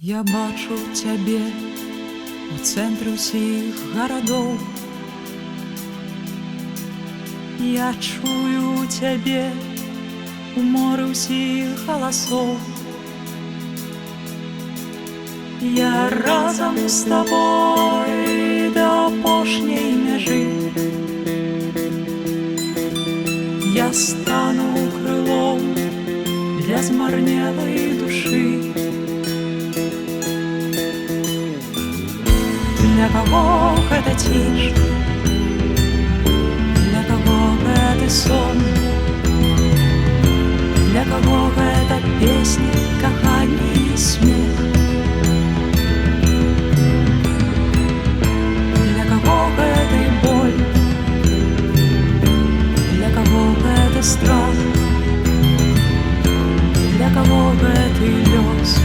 Я бачу цябе у цэнтры ўсіх гарадоў. Я чую цябе у моры ўсіх галасоў. Я разам з табой да апошняй мяжы. Я стану крылом для змарнелай душы. Для кого гэта ціш, для кого гэты сон, для кого гэта песня, каханне і смех, для кого гэты боль, для кого гэты страх, для кого гэты лёс.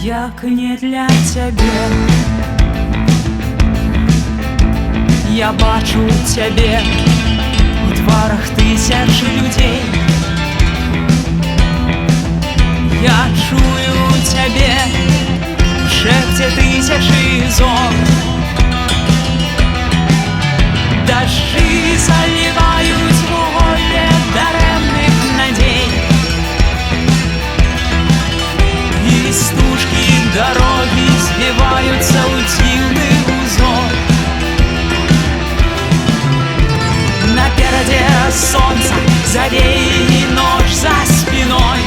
Як не для цябе. Я бачу цябе у тварах тысячы людзей. Я чую цябе у шэпце тысячы зон. Дажджы заліваюць вуголле дарэмных надзей. І стужкі дороги звіваюцца ў дзіўны узор. Наперадзе солнца завеі ноч за спиной.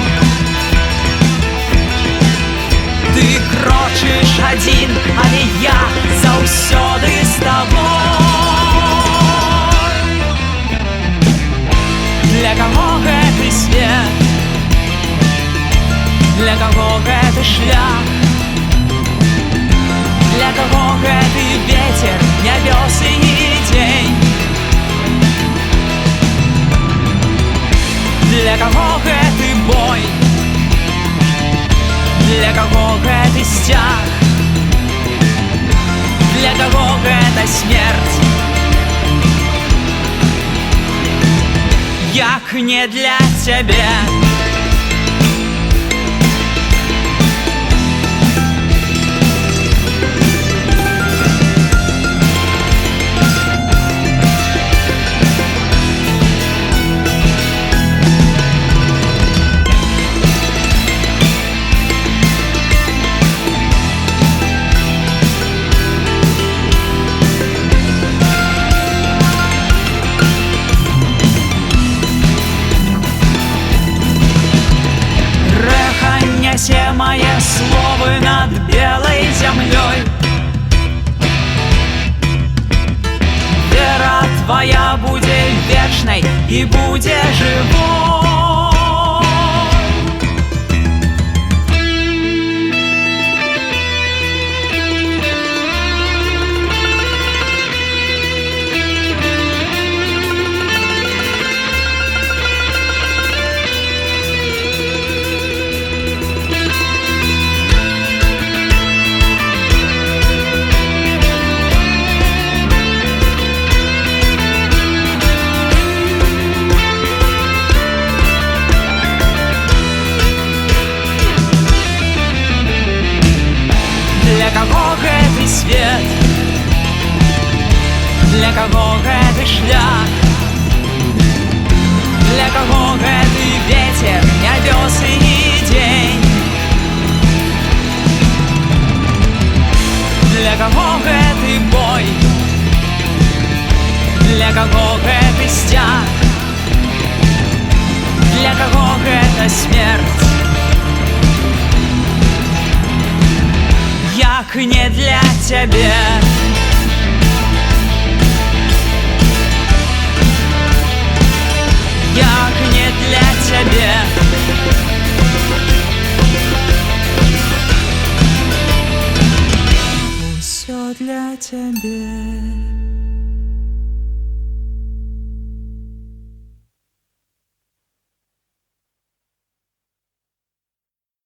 Ты крочыш адзін, але я заўсёды з табой. Для кого гэты свет, для кого гэты шлях, для кого гэты ветер, нябёс і дзень, для кого гэты бой, для кого гэты сцяг, для кого гэта смерць. Як не для цябе. Все мои словы над белой землей. Вера твоя будет вечной и будет живой. Для кого гэты свет, для кого гэты шлях, для кого гэты ветер, нябёс і дзень, для кого гэты бой, для кого гэты сцяг, для кого гэта смерць. Як не для цябе. Як не для цябе. Усё для цябе.